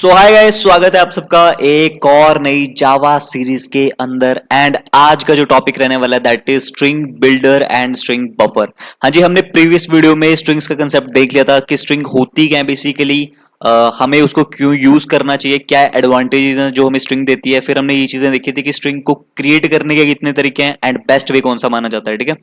सो hi guys, स्वागत है आप सबका एक और नई जावा सीरीज के अंदर। एंड आज का जो टॉपिक रहने वाला है that is string builder and string buffer. हाँ जी, हमने प्रीवियस वीडियो में स्ट्रिंग्स का कंसेप्ट देख लिया था कि स्ट्रिंग होती क्या है बेसिकली, हमें उसको क्यों यूज करना चाहिए, क्या एडवांटेजेस हैं जो हमें स्ट्रिंग देती है। फिर हमने ये चीजें देखी थी कि स्ट्रिंग को क्रिएट करने के कितने तरीके हैं एंड बेस्ट वे कौन सा माना जाता है। ठीक है,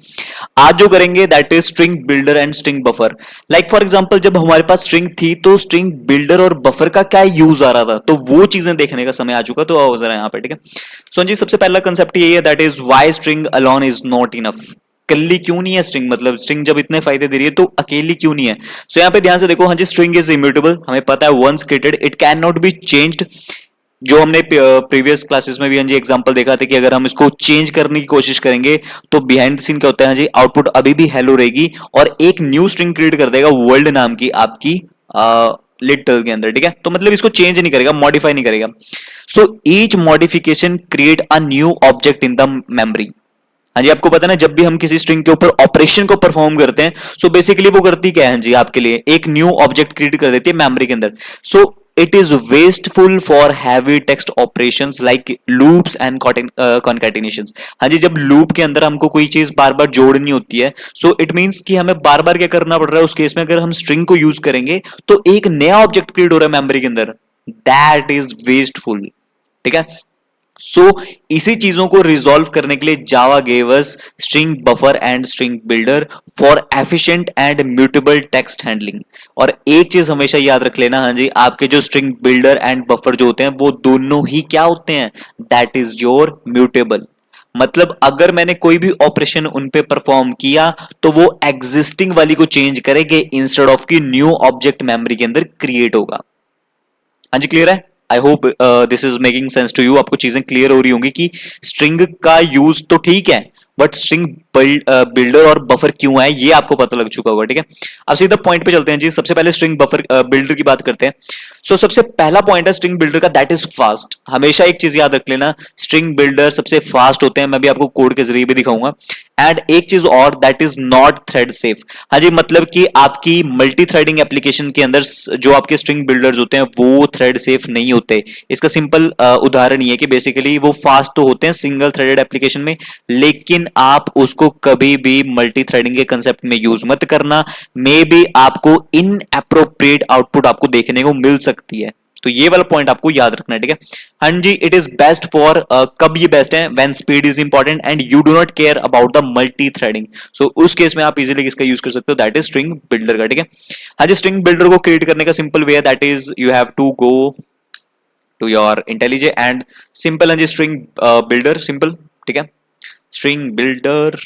आज जो करेंगे that is string builder and string buffer. Like for example, जब हमारे पास स्ट्रिंग थी तो स्ट्रिंग बिल्डर और बफर का क्या यूज आ रहा था, तो वो चीजें देखने का समय आ चुका। तो आओ जरा यहाँ पे। ठीक है, सो जी, सबसे पहला कंसेप्ट यही है that is why string alone is not enough. कल्ली क्यों नहीं है स्ट्रिंग, मतलब स्ट्रिंग जब इतने फायदे दे रही है तो अकेली क्यों नहीं है। सो यहाँ पे ध्यान से देखो। हाँ जी, स्ट्रिंग इज इम्यूटेबल, हमें पता है once created it can not be changed. जो हमने प्रीवियस क्लासेस में भी हाँ जी एग्जांपल देखा था कि अगर हम इसको चेंज करने की कोशिश करेंगे तो बिहाइंड सीन क्या होता है, हाँ जी, आउटपुट अभी भी हेलो रहेगी और एक न्यू स्ट्रिंग क्रिएट कर देगा वर्ल्ड नाम की आपकी लिटल के अंदर। ठीक है, तो मतलब इसको चेंज नहीं करेगा, मॉडिफाई नहीं करेगा। So each modification create a new object in the memory. हाँ जी, आपको पता है ना, जब भी हम किसी स्ट्रिंग के ऊपर ऑपरेशन को परफॉर्म करते हैं सो बेसिकली वो करती क्या है, हाँ जी, आपके लिए एक न्यू ऑब्जेक्ट क्रिएट कर देती है मेमोरी के अंदर। So it is wasteful for heavy text operations like loops and concatenations. हाँ जी, जब लूप के अंदर हमको कोई चीज बार बार जोड़नी होती है सो इट मींस कि हमें बार बार क्या करना पड़ रहा है। उस केस में अगर हम स्ट्रिंग को यूज करेंगे तो एक नया ऑब्जेक्ट क्रिएट हो रहा है मेमोरी के अंदर, दैट इज वेस्टफुल। ठीक है, सो इसी चीजों को रिजॉल्व करने के लिए Java gave us string buffer and string builder for efficient and mutable text handling. और एक चीज हमेशा याद रख लेना, हाँ जी, आपके जो स्ट्रिंग बिल्डर एंड बफर जो होते हैं वो दोनों ही क्या होते हैं, दैट इज योर म्यूटेबल। मतलब अगर मैंने कोई भी ऑपरेशन उन पे परफॉर्म किया तो वो एग्जिस्टिंग वाली को चेंज करेंगे इंस्टेड ऑफ की न्यू ऑब्जेक्ट मेमोरी के अंदर क्रिएट होगा। हाँ जी, क्लियर है। I hope this is making sense to you. आपको चीजें क्लियर हो रही होंगी कि स्ट्रिंग का यूज तो ठीक है बट स्ट्रिंग बिल्डर और बफर क्यों है ये आपको पता लग चुका होगा। ठीक है, अब सीधा पॉइंट पे चलते हैं जी। सबसे पहले स्ट्रिंग बफर बिल्डर की बात करते हैं। सो सबसे पहला पॉइंट है स्ट्रिंग बिल्डर का, दैट इज फास्ट। हमेशा एक चीज याद रख लेना, स्ट्रिंग बिल्डर सबसे फास्ट होते हैं। मैं भी आपको कोड के जरिए भी दिखाऊंगा। एंड एक चीज और, that is not thread safe. हाँ जी, मतलब कि आपकी मल्टी थ्रेडिंग एप्लीकेशन के अंदर जो आपके स्ट्रिंग बिल्डर्स होते हैं वो थ्रेड सेफ नहीं होते। इसका सिंपल उदाहरण ये है कि बेसिकली वो फास्ट तो होते हैं सिंगल थ्रेडेड एप्लीकेशन में, लेकिन आप उसको कभी भी मल्टी थ्रेडिंग के कंसेप्ट में यूज मत करना। मे बी आपको इन अप्रोप्रिएट आउटपुट आपको देखने को मिल सकती है। तो ये वाला पॉइंट आपको याद रखना है। ठीक है, हाँ जी, इट इज बेस्ट फॉर, कब ये बेस्ट है, when speed is important and you do not care about the multi threading. So उस केस में आप इजीली इसका यूज कर सकते हो, दैट इज स्ट्रिंग बिल्डर का। ठीक है, हाँ जी, स्ट्रिंग बिल्डर को क्रिएट करने का सिंपल वे है, that is you have to go to your IntelliJ and simple. हाँ जी, स्ट्रिंग बिल्डर सिंपल। ठीक है, string builder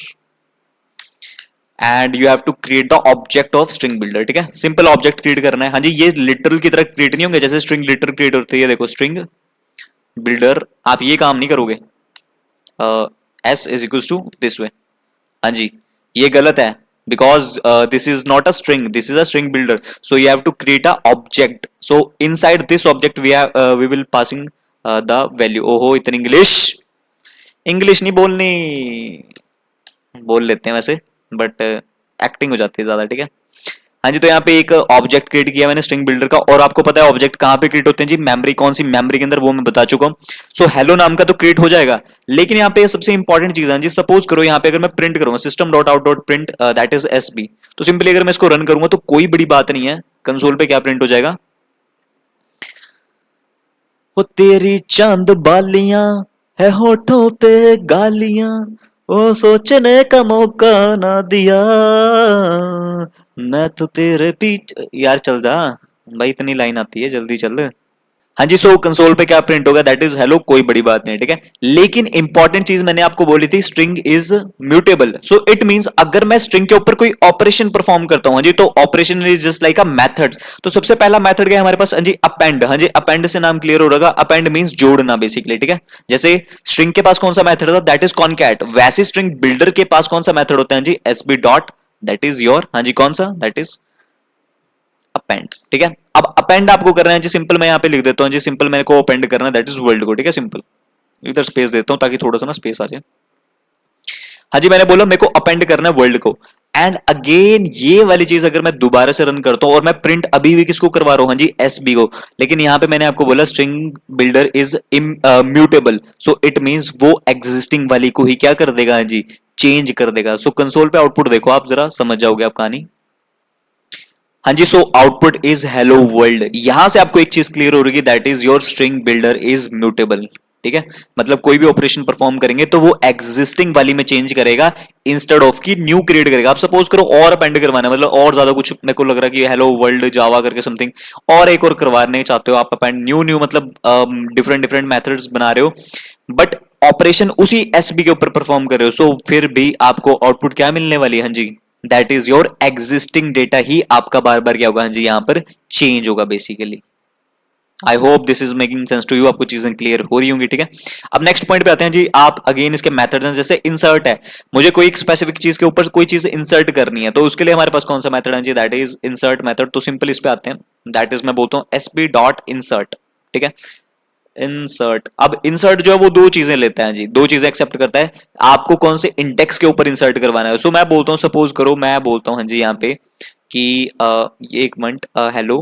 and you have to create the object of string builder. ठीक है, सिंपल ऑब्जेक्ट क्रिएट करना है। हाँ जी, ये लिटरल की तरह क्रिएट नहीं होंगे जैसे स्ट्रिंग लिटर क्रिएट होती है। देखो स्ट्रिंग बिल्डर, आप ये काम नहीं करोगे S is equal to this way. हाँ जी, ये गलत है because this is not a string, this is a string builder. So you have to create a object. So inside this object we will passing the value. ओहो, इतनी English English नहीं बोलनी, बोल लेते हैं वैसे बट एक्टिंग हो जाती है ज्यादा। ठीक है, हाँ जी, तो यहाँ पे एक ऑब्जेक्ट क्रिएट किया मैंने स्ट्रिंग बिल्डर का, और आपको पता है ऑब्जेक्ट कहाँ पे क्रिएट होते हैं जी, मेमोरी। कौन सी मेमोरी के अंदर वो मैं बता चुका हूँ। सो हेलो नाम का तो क्रिएट हो जाएगा, लेकिन यहाँ पे सबसे इंपॉर्टेंट चीज है जी, सपोज करो यहाँ पे अगर मैं प्रिंट करूंगा system dot out dot print that is SB, तो सिंपली अगर मैं इसको रन करूंगा तो कोई बड़ी बात नहीं है, कंसोल पे क्या प्रिंट हो जाएगा, वो तेरी चांद बालियां है होठों पे गालियां, ओ सोचने का मौका ना दिया, मैं तो तेरे पीछे। यार चल जा भाई, इतनी लाइन आती है, जल्दी चल। हाँ जी, सो कंसोल पे क्या प्रिंट होगा, दैट इज हेलो, कोई बड़ी बात नहीं। ठीक है, लेकिन इंपॉर्टेंट चीज मैंने आपको बोली थी, string is mutable. So it means अगर मैं स्ट्रिंग के ऊपर कोई ऑपरेशन परफॉर्म करता हूं, हाँ जी, तो operation is just like a methods. तो सबसे पहला मेथड क्या है हमारे पास, हाँ जी, अपेंड। हाँ जी, अपेंड से नाम क्लियर हो रहा है, अपेंड मींस जोड़ना बेसिकली। ठीक है, जैसे स्ट्रिंग के पास कौन सा मेथड था, दैट इज कॉनकैट, वैसे स्ट्रिंग बिल्डर के पास कौन सा मेथड होता है जी, SB dot, that is your, हाँ जी, कौन सा, दैट इज अपेंड। ठीक है, अब अपेंड आपको करना है जी, सिंपल मैं यहाँ पे लिख देता हूँ जी, सिंपल मेरे को अपेंड करना है दैट इज वर्ल्ड को। ठीक है, सिंपल इधर स्पेस देता हूँ ताकि थोड़ा सा ना स्पेस आ जाए। हाँ जी, मैंने बोला मेरे को अपेंड करना है वर्ल्ड को, एंड अगेन ये वाली चीज अगर मैं दोबारा से रन करता हूं और मैं प्रिंट अभी भी किसको करवा रहा हूं, हाँ जी एसबी को, लेकिन यहां पे मैंने आपको बोला string builder is mutable, so it means वो एग्जिस्टिंग वाली को ही क्या कर देगा, हाँ जी चेंज कर देगा। सो कंसोल पे आउटपुट देखो, आप जरा समझ जाओगे आप कहानी। हाँ जी, so output is hello world. यहां से आपको एक चीज क्लियर हो रही है, that is your string builder is mutable. ठीक है, मतलब कोई भी ऑपरेशन परफॉर्म करेंगे तो वो एग्जिस्टिंग वाली में चेंज करेगा इंस्टेड ऑफ की न्यू क्रिएट करेगा। आप सपोज करो और अपेंड करवाना है, मतलब और ज्यादा कुछ मेरे को लग रहा है कि हेलो वर्ल्ड जावा करके समथिंग और एक और करवाने चाहते हो आप अपेंड, न्यू न्यू मतलब डिफरेंट डिफरेंट मेथड्स बना रहे हो, बट ऑपरेशन उसी एसबी के ऊपर परफॉर्म कर रहे हो, सो फिर भी आपको आउटपुट क्या मिलने वाली है, हाँ जी that is your existing data ही आपका बार बार क्या होगा, हाँ जी यहां पर चेंज होगा basically. I hope this is making sense to you, आपको चीजें क्लियर हो रही होंगी। ठीक है, अब नेक्स्ट पॉइंट पे आते हैं जी। आप अगेन इसके मेथड्स हैं, जैसे इंसर्ट है, मुझे कोई एक स्पेसिफिक चीज के ऊपर कोई चीज इंसर्ट करनी है, तो उसके लिए हमारे पास कौन सा मेथड है जी, दैट इज इंसर्ट मेथड। तो सिंपल इस पे आते हैं, दैट इज मैं बोलता हूं एसबी डॉट इंसर्ट। ठीक है, इंसर्ट, अब इंसर्ट जो है वो दो चीजें लेता है जी, दो चीजें एक्सेप्ट करता है, आपको कौन से इंडेक्स के ऊपर इंसर्ट करवाना है। सो मैं बोलता हूं, सपोज करो मैं बोलता हूं हाँ जी यहाँ पे कि ये एक मिनट, हेलो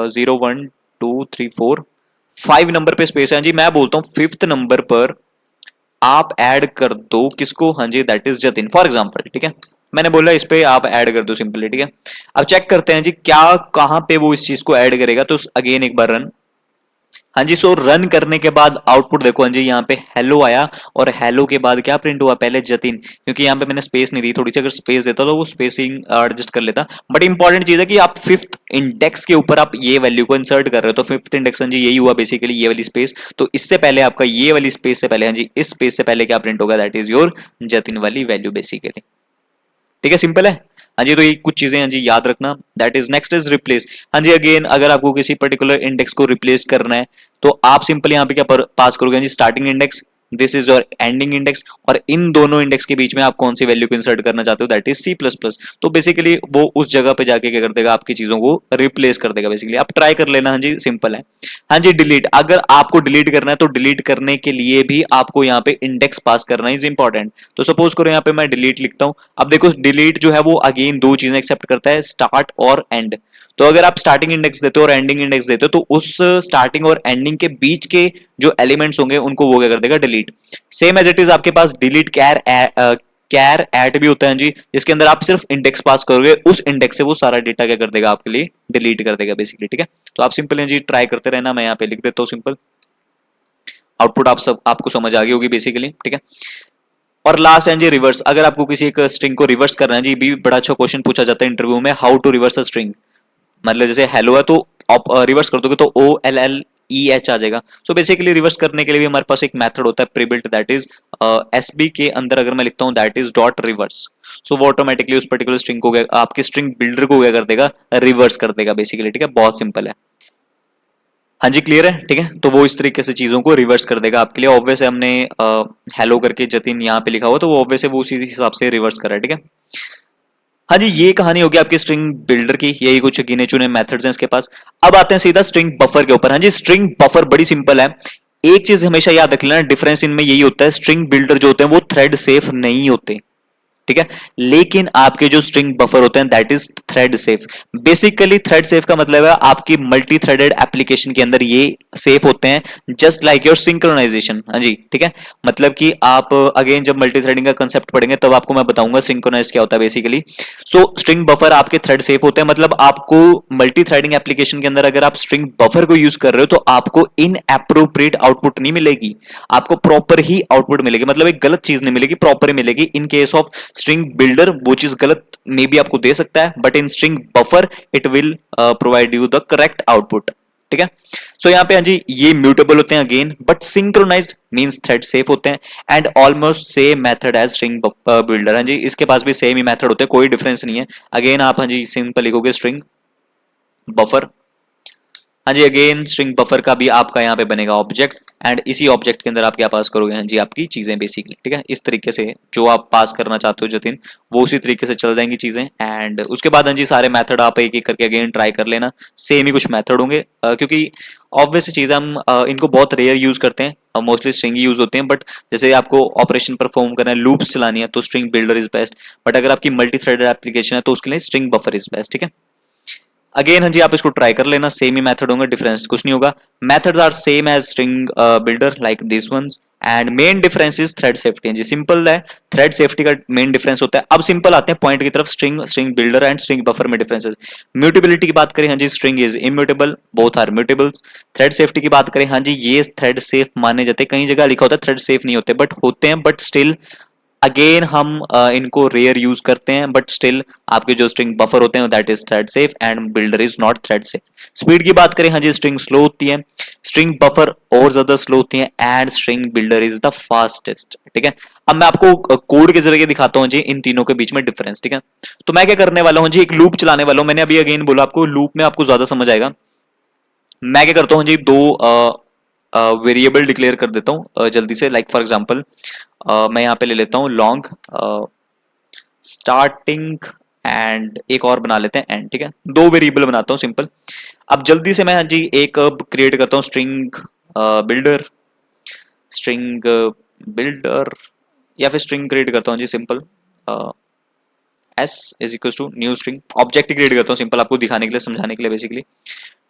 0 1 2 3 4 5 नंबर पे स्पेस है जी, मैं बोलता हूँ फिफ्थ नंबर पर आप ऐड कर दो किसको, हाँ जी that is Jatin for example. ठीक है, मैंने बोला इस पे आप ऐड कर दो सिंपली। ठीक है, अब चेक करते हैं जी क्या कहां पे वो इस चीज को ऐड करेगा। तो अगेन एक बार रन, हाँ जी, सो रन करने के बाद आउटपुट देखो, हाँ जी यहाँ पे हेलो आया, और हेलो के बाद क्या प्रिंट हुआ, पहले जतिन, क्योंकि यहाँ पे मैंने स्पेस नहीं दी, थोड़ी सी अगर स्पेस देता तो वो स्पेसिंग एडजस्ट कर लेता। बट इंपॉर्टेंट चीज है कि आप फिफ्थ इंडेक्स के ऊपर आप ये वैल्यू को इंसर्ट कर रहे हो, तो फिफ्थ इंडेक्स हाँ जी यही हुआ बेसिकली, ये वाली स्पेस। तो इससे पहले आपका ये वाली स्पेस से पहले, हाँ जी इस स्पेस से पहले क्या प्रिंट होगा, दैट इज योर जतिन वाली वैल्यू बेसिकली। ठीक है, सिंपल है। हाँ जी, तो ये कुछ चीजें हाँ जी याद रखना, that is next is replace. हाँ जी, अगेन अगर आपको किसी पर्टिकुलर इंडेक्स को रिप्लेस करना है तो आप सिंपल यहाँ पे क्या पास करोगे, हाँ जी starting index, this is your ending index, और इन दोनों इंडेक्स के बीच में आप कौन सी वैल्यू को इंसर्ट करना चाहते हो, that is C plus plus. तो बेसिकली वो उस जगह पे जाके क्या कर देगा, आपकी चीजों को रिप्लेस कर देगा बेसिकली। आप ट्राई कर लेना, हाँ जी सिंपल है। हाँ जी, डिलीट, अगर आपको डिलीट करना है तो डिलीट करने के लिए भी आपको यहाँ पे इंडेक्स पास करना इज इंपॉर्टेंट। तो सपोज करो यहाँ पे मैं डिलीट लिखता हूँ, अब देखो डिलीट जो है वो अगेन दो चीजें एक्सेप्ट करता है, स्टार्ट और एंड। तो अगर आप स्टार्टिंग इंडेक्स देते हो और एंडिंग इंडेक्स देते हो तो उस स्टार्टिंग और एंडिंग के बीच के जो एलिमेंट्स होंगे उनको वो क्या कर देगा, delete. Same as it is आपके पास डिलीट कैर एट भी होता है जी, जिसके अंदर आप सिर्फ इंडेक्स पास करोगे, उस इंडेक्स से वो सारा डेटा क्या कर देगा आपके लिए, डिलीट कर देगा बेसिकली। ठीक है, तो आप सिंपल हैं जी ट्राई करते रहना, मैं यहाँ पे लिख देता हूँ सिंपल, आउटपुट आप सब आपको समझ आ गई होगी बेसिकली। ठीक है, और लास्ट है जी रिवर्स। अगर आपको किसी एक स्ट्रिंग को रिवर्स करना है जी, भी बड़ा अच्छा क्वेश्चन पूछा जाता है इंटरव्यू में, how to reverse a string. मतलब जैसे हेलो है तो आप रिवर्स कर दोगे तो OLLEH आ जाएगा। सो बेसिकली रिवर्स करने के लिए भी हमारे पास एक मेथड होता है प्रीबिल्ट, दैट इज एसबी के अंदर अगर मैं लिखता हूं दैट इज डॉट रिवर्स, सो वो ऑटोमेटिकली उस पर्टिकुलर स्ट्रिंग को आपके स्ट्रिंग बिल्डर को क्या कर देगा, रिवर्स कर देगा बेसिकली। ठीक है, बहुत सिंपल है। हाँ जी, क्लियर है। ठीक है, तो वो इस तरीके से चीजों को रिवर्स कर देगा आपके लिए। ऑब्वियस है, हमने हेलो करके जतिन यहाँ पे लिखा हुआ तो वो ऑब्वियस है वो उसी हिसाब से रिवर्स कर रहा है। ठीक है, हाँ जी, ये कहानी होगी आपकी स्ट्रिंग बिल्डर की, यही कुछ गिने चुने मेथड्स हैं इसके पास। अब आते हैं सीधा स्ट्रिंग बफर के ऊपर। हाँ जी, स्ट्रिंग बफर बड़ी सिंपल है। एक चीज हमेशा याद रख लेना, डिफरेंस इनमें यही होता है, स्ट्रिंग बिल्डर जो होते हैं वो थ्रेड सेफ नहीं होते। ठीक है, लेकिन आपके जो स्ट्रिंग बफर होते हैं that is thread safe. Basically thread safe का मतलब है आपकी मल्टी थ्रेडेड एप्लीकेशन के अंदर ये सेफ होते हैं, जस्ट लाइक योर सिंक्रोनाइजेशन। हाँ जी, ठीक है, मतलब कि आप अगेन जब मल्टी थ्रेडिंग का कंसेप्ट पढ़ेंगे तब आपको मैं बताऊंगा सिंक्रोनाइज क्या होता है बेसिकली। सो स्ट्रिंग बफर आपके थ्रेड सेफ होते हैं, मतलब आपको मल्टी थ्रेडिंग एप्लीकेशन के अंदर अगर आप स्ट्रिंग बफर को यूज कर रहे हो तो आपको इन एप्रोप्रिएट आउटपुट नहीं मिलेगी, आपको प्रॉपर ही आउटपुट मिलेगी, मतलब एक गलत चीज नहीं मिलेगी, प्रॉपर ही मिलेगी। In case of string builder वो चीज गलत मे बी आपको दे सकता है, but in string buffer it will provide you the correct output. ठीक है, सो यहाँ पे हाँ जी ये म्यूटेबल होते हैं again, but synchronized means thread safe होते हैं, and almost same method as string builder. हाँ जी, इसके पास भी सेम ही मेथड होते हैं, कोई डिफरेंस नहीं है। अगेन आप हाँ जी सिंपल लिखोगे स्ट्रिंग बफर, हाँ जी, अगेन स्ट्रिंग बफर का भी आपका यहाँ पे बनेगा ऑब्जेक्ट, एंड इसी ऑब्जेक्ट के अंदर आप क्या पास करोगे, हाँ जी आपकी चीजें बेसिकली, ठीक है। इस तरीके से जो आप पास करना चाहते हो जतिन, वो उसी तरीके से चल जाएंगी चीजें। एंड उसके बाद हाँ जी सारे मेथड आप एक एक करके अगेन ट्राई कर लेना, सेम ही कुछ मेथड होंगे, क्योंकि ऑब्वियस चीज हम इनको बहुत रेयर यूज करते हैं, मोस्टली स्ट्रिंग यूज होते हैं। बट जैसे आपको ऑपरेशन परफॉर्म करना है, लूप्स चलानी है, तो string builder is best. But अगर आपकी मल्टी थ्रेडेड एप्लीकेशन है तो उसके लिए स्ट्रिंग बफर इज बेस्ट, ठीक है। अगेन हाँ जी आप इसको ट्राई कर लेना, सेम ही मेथड होंगे, डिफरेंस कुछ नहीं होगा। Methods are same as string builder like this ones, and main difference is thread safety. जी सिंपल है, थ्रेड सेफ्टी का मेन डिफरेंस होता है। अब सिंपल आते हैं पॉइंट की तरफ, string builder and string buffer में डिफरेंसेस। म्यूटेबिलिटी की बात करें हाँ जी, string is immutable, both are mutables. Thread safety की बात करें हाँ जी, ये थ्रेड सेफ माने जाते हैं, कई जगह लिखा होता है थ्रेड सेफ नहीं होते, बट होते हैं, बट स्टिल अगेन हम इनको रेयर यूज करते हैं, बट स्टिल आपके जो स्ट्रिंग बफर होते हैं that is thread safe and builder is not thread safe. Speed की बात करें हाँ जी, स्ट्रिंग स्लो होती है, स्ट्रिंग बफर और ज्यादा स्लो होती है, and string builder is the fastest, ठीक है। अब मैं आपको कोड के जरिए दिखाता हूँ जी इन तीनों के बीच में डिफरेंस, ठीक है। तो मैं क्या करने वाला हूँ जी, एक लूप चलाने वाला हूँ। मैंने अभी अगेन बोला आपको, लूप में आपको ज्यादा समझ आएगा। मैं क्या करता हूँ जी, दो वेरिएबल डिक्लेयर कर देता हूँ जल्दी से। लाइक फॉर एग्जांपल मैं यहाँ पे ले लेता हूँ लॉन्ग स्टार्टिंग, एंड एक और बना लेते हैं एंड, ठीक है। दो वेरिएबल बनाता हूँ सिंपल। अब जल्दी से मैं हाँ जी एक क्रिएट करता हूँ स्ट्रिंग बिल्डर, स्ट्रिंग बिल्डर, या फिर स्ट्रिंग क्रिएट करता हूँ जी simple S is equal to new string, object create करता हूँ सिंपल, आपको दिखाने के लिए, समझाने के लिए बेसिकली,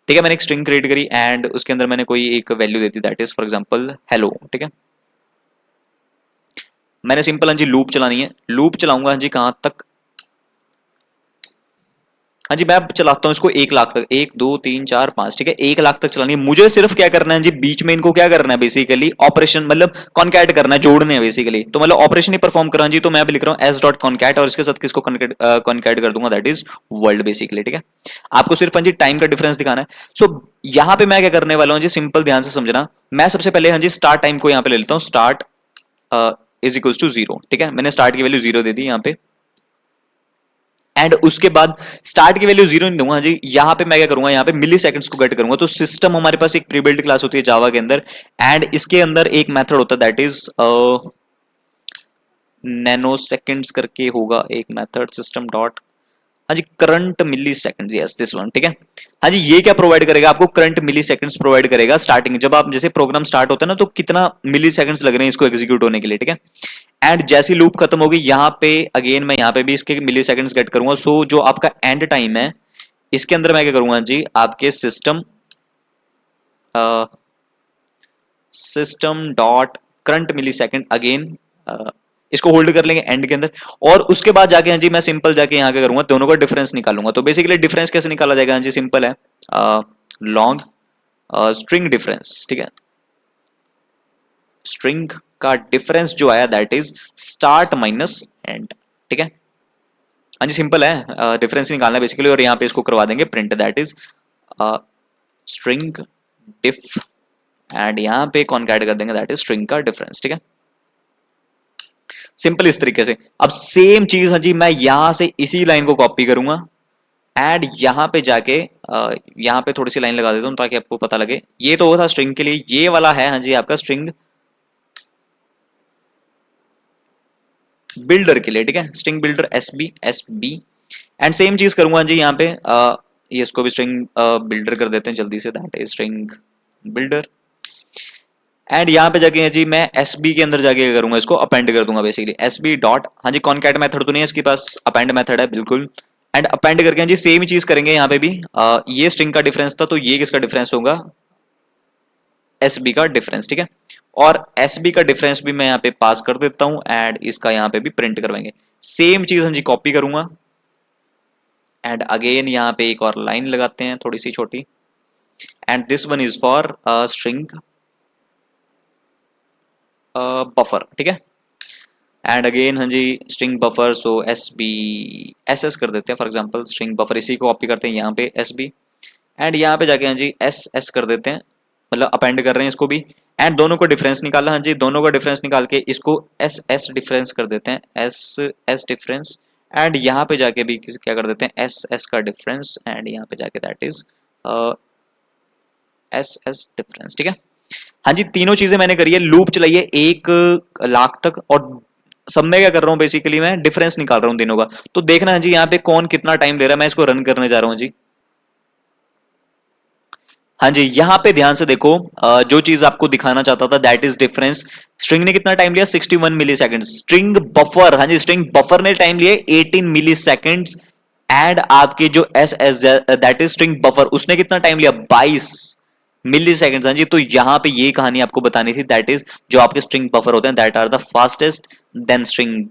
ठीक है। मैंने एक स्ट्रिंग क्रिएट करी एंड उसके अंदर मैंने कोई एक value they the, that is for example hello, ठीक है। मैंने सिंपल हाँ जी लूप चलानी है, लूप चलाऊंगा हाँ जी कहां तक, हाँ जी मैं अब चलाता हूँ इसको 1 लाख तक, 1 2 3 4 5, ठीक है। 1 लाख तक चलानी है मुझे। सिर्फ क्या करना है जी, बीच में इनको क्या करना है, बेसिकली ऑपरेशन मतलब कॉन्कैट करना है, जोड़ने हैं बेसिकली। तो मतलब ऑपरेशन ही परफॉर्म कर रहा जी, तो मैं अभी लिख रहा हूँ एस डॉट कॉन्कैट, और इसके साथ किसको कॉन्कैट कर दूंगा, दैट इज वर्ल्ड बेसिकली, ठीक है। आपको सिर्फ हाँ जी टाइम का डिफरेंस दिखाना है। सो यहाँ पे मैं क्या करने वाला हूँ जी, सिंपल ध्यान से समझना। मैं सबसे पहले हाँ जी स्टार्ट टाइम को यहाँ पे ले लेता हूँ, स्टार्ट इज इक्वल टू 0, ठीक है। मैंने स्टार्ट की वैल्यू 0 दे दी यहाँ पे, एंड उसके बाद स्टार्ट की वैल्यू 0 नहीं दूंगा जी। यहां पे मैं क्या करूंगा, यहाँ पे मिली सेकंड्स को गेट करूंगा। तो सिस्टम हमारे पास एक प्रीबिल्ट क्लास होती है जावा के अंदर, एंड इसके अंदर एक मेथड होता है दैट इज नैनो सेकंड्स करके होगा एक मेथड, सिस्टम डॉट, हाँ जी current millisecond, yes this one, ठीक है। हाँ जी ये क्या प्रोवाइड करेगा आपको, करंट मिली सेकंड्स प्रोवाइड करेगा स्टार्टिंग, जब आप जैसे प्रोग्राम स्टार्ट होता है ना, तो कितना मिली सेकंड्स लग रहे हैं इसको एग्जीक्यूट होने के लिए, ठीक है। एंड जैसी लूप खत्म होगी यहाँ पे अगेन मैं यहाँ पे भी इसके मिली सेकंड्स गेट करूंगा। सो जो आपका एंड टाइम है, इसके अंदर मैं क्या करूंगा जी, आपके सिस्टम डॉट करंट मिली सेकंड अगेन, इसको होल्ड कर लेंगे एंड के अंदर। और उसके बाद जाके हाँ जी मैं सिंपल जाके यहाँ क्या करूंगा, दोनों का डिफरेंस निकालूंगा। तो बेसिकली डिफरेंस कैसे निकाला जाएगा, हाँ जी सिंपल है, लॉन्ग स्ट्रिंग डिफरेंस, ठीक है। स्ट्रिंग का डिफरेंस जो आया that is start minus and, ठीक है। हाँ जी सिंपल है, डिफरेंस निकालना बेसिकली, और यहाँ पे इसको करवा देंगे print, that is string diff, and यहाँ पे कॉन्कैट कर देंगे दैट इज स्ट्रिंग का डिफरेंस, ठीक है। सिंपल इस तरीके से। अब सेम चीज हाँ जी मैं यहां से इसी लाइन को कॉपी करूंगा, एंड यहां पे जाके यहां पे थोड़ी सी लाइन लगा देता हूं ताकि आपको पता लगे। ये तो वो था स्ट्रिंग के लिए, ये वाला है हाँ जी आपका स्ट्रिंग बिल्डर के लिए, ठीक है। String builder S B, and same चीज करूंगा जी यहाँ पे, ये इसको भी स्ट्रिंग बिल्डर कर देते हैं जल्दी से, that is string builder. And यहाँ पे जाके जी मैं एस बी के अंदर जाके करूंगा, इसको अपेंड कर दूंगा बेसिकली, एस बी डॉट, हाँ जी कॉन्कैट मेथड तो नहीं है इसके पास, अपेंड मेथड है बिल्कुल। एंड अपेंड करके हाँ जी सेम ही चीज करेंगे यहाँ पे भी, ये स्ट्रिंग का डिफरेंस था, तो ये किसका डिफरेंस होगा, एस बी का डिफरेंस, ठीक है। और एस बी का डिफरेंस भी मैं यहाँ पे पास कर देता हूँ, एंड इसका यहाँ पे भी प्रिंट करवाएंगे। सेम चीज हाँ जी कॉपी करूंगा, एंड अगेन यहाँ पे एक और लाइन लगाते हैं थोड़ी सी छोटी, and this one is for string buffer, ठीक है। एंड अगेन हाँ जी स्ट्रिंग बफर, सो एस बी एस एस कर देते हैं फॉर एग्जांपल, स्ट्रिंग बफर इसी को कॉपी करते हैं यहाँ पे एस बी, एंड यहाँ पे जाके हाँ जी एस एस कर देते हैं, मतलब अपेंड कर रहे हैं इसको भी। एंड दोनों को डिफरेंस निकाला हाँ जी, दोनों का डिफरेंस निकाल के इसको एस एस डिफरेंस कर देते हैं, एस एस डिफरेंस। एंड यहाँ पे जाके भी क्या कर देते हैं, एस एस का डिफरेंस, एंड यहाँ पे जाके that is S S difference, ठीक है। हाँ जी, तीनों चीजें मैंने करी है, लूप चलाई है 1 लाख तक, और सब में क्या कर रहा हूँ बेसिकली मैं डिफरेंस निकाल रहा हूँ तीनों का। तो देखना है जी यहाँ पे कौन कितना टाइम ले रहा है, मैं इसको रन करने जा रहा हूँ जी। हाँ जी, यहाँ पे ध्यान से देखो, जो चीज आपको दिखाना चाहता था दैट इज डिफरेंस। स्ट्रिंग ने कितना टाइम लिया, 61 मिली सेकेंड। स्ट्रिंग बफर, हाँ जी, स्ट्रिंग बफर ने टाइम लिया 18 मिली सेकेंड। एंड आपके जो S S that is string buffer, उसने कितना टाइम लिया, 22 मिली सेकेंड। हाँ जी, तो यहाँ पे ये कहानी आपको बतानी थी, दैट इज जो आपके स्ट्रिंग बफर होते हैं that are the fastest, then string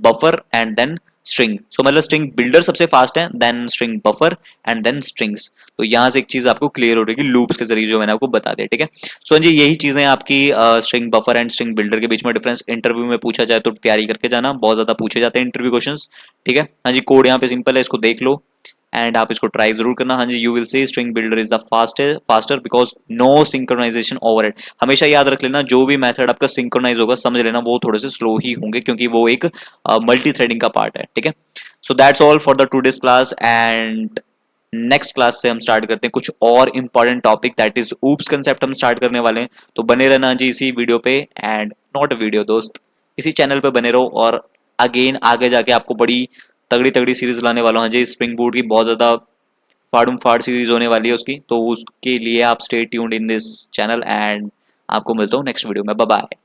buffer and then string. So मतलब स्ट्रिंग बिल्डर सबसे फास्ट है, then string buffer and then strings. तो यहां से एक चीज आपको क्लियर हो रही है लूप्स के जरिए जो मैंने आपको बता दिया, ठीक है। सो जी यही चीजें आपकी string buffer and string builder के बीच में डिफरेंस इंटरव्यू में पूछा जाए तो तैयारी करके जाना, बहुत ज्यादा पूछे जाते हैं इंटरव्यू क्वेश्चंस, ठीक है। हाँ जी, कोड यहाँ पे सिंपल है, इसको देख लो एंड आप इसको ट्राई जरूर करना। हाँ जी, you will see string builder is the faster because no synchronization overhead. हमेशा याद रख लेना, जो भी मेथड आपका सिंक्रोनाइज होगा समझ लेना वो थोड़े से स्लो ही होंगे, क्योंकि वो एक मल्टी थ्रेडिंग का पार्ट है, ठीक है। So that's all for the today's class, and next class से हम स्टार्ट करते हैं कुछ और important topic, that is oops concept हम स्टार्ट करने वाले हैं। तो बने रहना जी इसी वीडियो पे, एंड नॉट वीडियो दोस्त, इसी चैनल पे बने रहो। और अगेन आगे जाके आपको बड़ी तगड़ी तगड़ी सीरीज लाने वाला हूँ जी, स्प्रिंग बूट की बहुत ज्यादा फाड़ूम फाड़ सीरीज होने वाली है उसकी, तो उसके लिए आप stay tuned in this channel, and आपको मिलता हूँ नेक्स्ट वीडियो में। Bye bye.